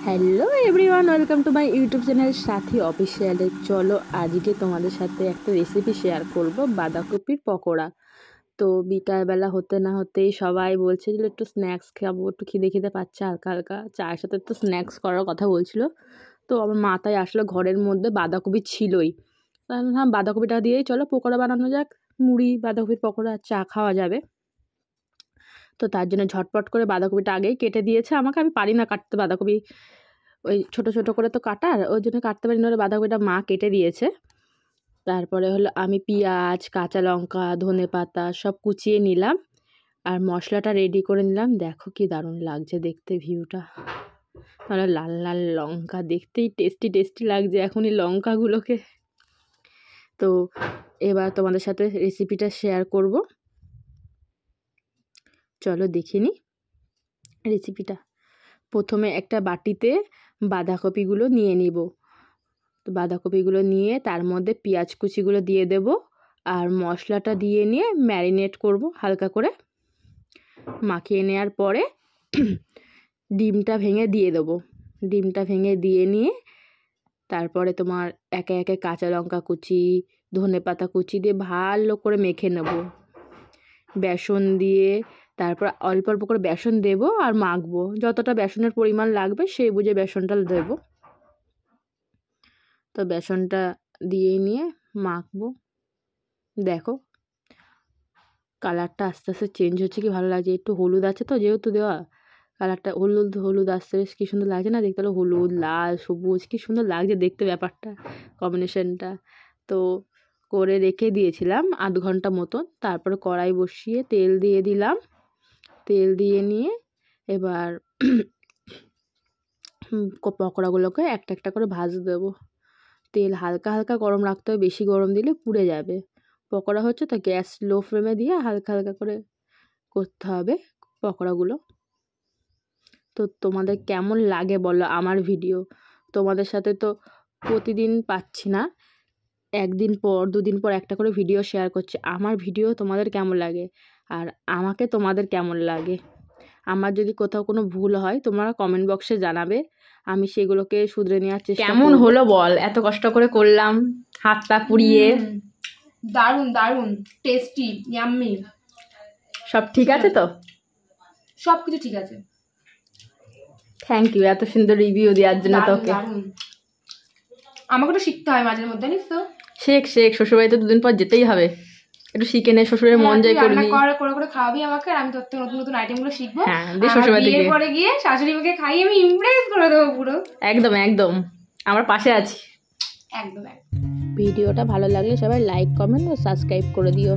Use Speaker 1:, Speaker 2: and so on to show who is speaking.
Speaker 1: Hello everyone, welcome to my YouTube channel সাথী অফিসিয়ালে। চলো আজকে তোমাদের সাথে একটা রেসিপি শেয়ার করব, বাঁধাকপির পকোড়া। তো বিকালবেলা হতে না হতেই সবাই বলছে যে একটু স্ন্যাক্স খাবো, একটু খিদে খিদে পাচ্ছে হালকা হালকা, চায়ের সাথে একটু স্ন্যাক্স করার কথা বলছিল। তো আমার মাথায় আসলে ঘরের মধ্যে বাঁধাকপি ছিলই, হ্যাঁ বাঁধাকপিটা দিয়েই চলো পকোড়া বানানো যাক। মুড়ি বাঁধাকপির পকোড়া চা খাওয়া যাবে। তো তার জন্য ঝটপট করে বাঁধাকপিটা আগেই কেটে দিয়েছে আমাকে। আমি পারি না কাটতে বাঁধাকপি, ওই ছোটো ছোটো করে তো কাটার, ওই জন্য কাটতে পারি না। বাঁধাকপিটা মা কেটে দিয়েছে। তারপরে হলো আমি পেঁয়াজ, কাঁচা লঙ্কা, ধনেপাতা সব কুচিয়ে নিলাম আর মশলাটা রেডি করে নিলাম। দেখো কি দারুণ লাগছে দেখতে ভিউটা, তাহলে লাল লাল লঙ্কা, দেখতেই টেস্টি টেস্টি লাগছে এখনই লঙ্কাগুলোকে। তো এবার তোমাদের সাথে রেসিপিটা শেয়ার করব, চলো দেখে নিই রেসিপিটা। প্রথমে একটা বাটিতে বাঁধাকপিগুলো নিয়ে নিব। তো বাঁধাকপিগুলো নিয়ে তার মধ্যে পেঁয়াজ কুচিগুলো দিয়ে দেব আর মশলাটা দিয়ে নিয়ে ম্যারিনেট করব হালকা করে। মাখিয়ে নেওয়ার পরে ডিমটা ভেঙে দিয়ে দেবো। ডিমটা ভেঙে দিয়ে নিয়ে তারপরে তোমার একে একে কাঁচা লঙ্কা কুচি, ধনেপাতা কুচি দিয়ে ভালো করে মেখে নেব বেসন দিয়ে। তারপর অল্প অল্প করে বেসন দেবো আর মাখবো, যতটা বেসনের পরিমাণ লাগবে সেই বুঝে বেসনটা দেবো। তো বেসনটা দিয়ে নিয়ে মাখবো। দেখো কালারটা আস্তে আস্তে চেঞ্জ হচ্ছে, কি ভালো লাগছে। একটু হলুদ আছে তো যেহেতু দেওয়া, কালারটা হলুদ হলুদ আসছে, কি সুন্দর লাগছে না দেখতে। হলো হলুদ লাল সবুজ, কি সুন্দর লাগছে দেখতে ব্যাপারটা, কম্বিনেশনটা। তো করে রেখে দিয়েছিলাম আধ ঘন্টা মতন। তারপরে কড়াই বসিয়ে তেল দিয়ে দিলাম। তেল দিয়ে নিয়ে এবার পকোড়াগুলোকে একটা একটা করে ভাজতে দেবো। তেল হালকা হালকা গরম রাখতে হবে, বেশি গরম দিলে পুড়ে যাবে। পকোড়া হচ্ছে তো গ্যাস লো ফ্লেমে দিয়ে হালকা হালকা করে করতে হবে পকোড়াগুলো। তো তোমাদের কেমন লাগে বলো আমার ভিডিও? তোমাদের সাথে তো প্রতিদিন পাচ্ছি না, একদিন পর দুদিন পর একটা করে ভিডিও শেয়ার করছি। আমার ভিডিও তোমাদের কেমন লাগে আর আমাকে তোমাদের কেমন লাগে? আমার যদি কোথাও কোনো ভুল হয় তোমরা কমেন্ট বক্সে জানাবে, আমি সেগুলোকে শুধরে নেওয়ার চেষ্টা করব। কেমন হলো বল, এত কষ্ট করে করলাম হাত পা পুড়িয়ে।
Speaker 2: দারুন দারুন টেস্টি ইয়াম্মি।
Speaker 1: সব ঠিক আছে তো?
Speaker 2: সব কিছু ঠিক আছে।
Speaker 1: থ্যাংক ইউ এত সুন্দর রিভিউ দেওয়ার জন্য তোকে।
Speaker 2: আমাকে তো শিখতে হয় মাঝে মধ্যে, জানিস তো।
Speaker 1: শেখ শেখ, শ্বশুরবাড়িতে দুদিন পর যেতেই হবে, একটু শিখে নে, শ্বশুরের মন জয় করবি।
Speaker 2: করে করে করে খাওয়াবি আমাকে, আর আমি তোর থেকে নতুন নতুন আইটেমগুলো শিখবো।
Speaker 1: হ্যাঁ, শ্বশুরবাড়িতে
Speaker 2: বিয়ের পরে গিয়ে শাশুড়ি মাকে খাইয়ে আমি ইমপ্রেস করে দেবো পুরো।
Speaker 1: একদম একদম, আমার পাশে আছি
Speaker 2: একদম।
Speaker 1: ভিডিওটা ভালো লাগলে সবাই লাইক কমেন্ট ও সাবস্ক্রাইব করে দিও।